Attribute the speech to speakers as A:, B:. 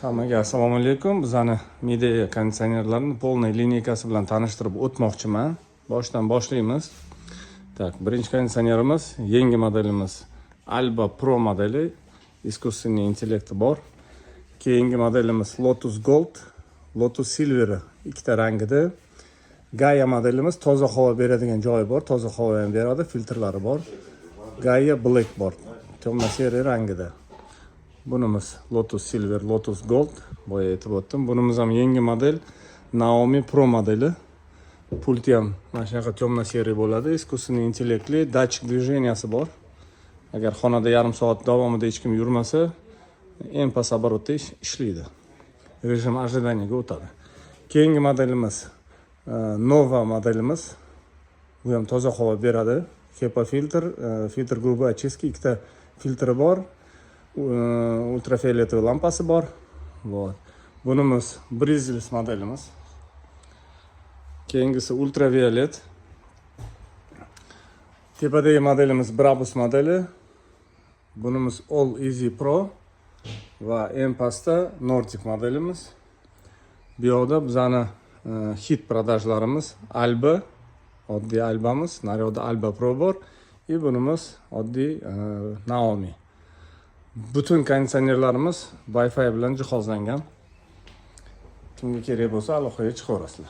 A: Hammaga assalomu alaykum. Bizani Midea konditsionerlarini polniy lineykasi bilan tanishtirib o'tmoqchiman. Boshdan boshlaymiz. Tak, birinchi konditsionerimiz, yangi modelimiz Alba Pro modeli, искусственный intellekti bor. Keyingi modelimiz Lotus Gold, Lotus Silver ikkita rangida. Gaia modelimiz toza havo beradigan joyi bor, toza havo ham beradi, filtrlari bor. Gaia Black bor, temna seriya rangida. Bunimiz Lotus Silver, Lotus Gold. Boya aytib o'tdim. Bunimiz ham yangi model Naomi Pro modeli. Pulti ham mana shunaqa temna seriya bo'ladi. Искусственный intellektli datchik движенияsi bor. Agar xonada yarim soat davomida hech kim yurmasa, en past оборотda ishlaydi. Rejim ожиданиyaga o'tadi. Keyingi modelimiz Nova modelimiz. Bu ham toza havo beradi. HEPA filtr, filtr грубой очистки, ikkita filtri bor. Ultrafiolet lampasi bor. Bunimiz Brizlis modelimiz. Keyingisi ultraviolet. Tepadagi modelimiz Brabus modeli. Bunimiz All Easy Pro va en pastda Nordic modelimiz. Bu yoqda bizani hit продажlarimiz Alba, oddiy Albamiz, naryoqda Alba Pro bor. Bunimiz oddiy Naomi. Butun konditsionerlarimiz Wi-Fi bilan jihozlangan. Kimga kerak bo'lsa, aloqaga chiqaverasizlar.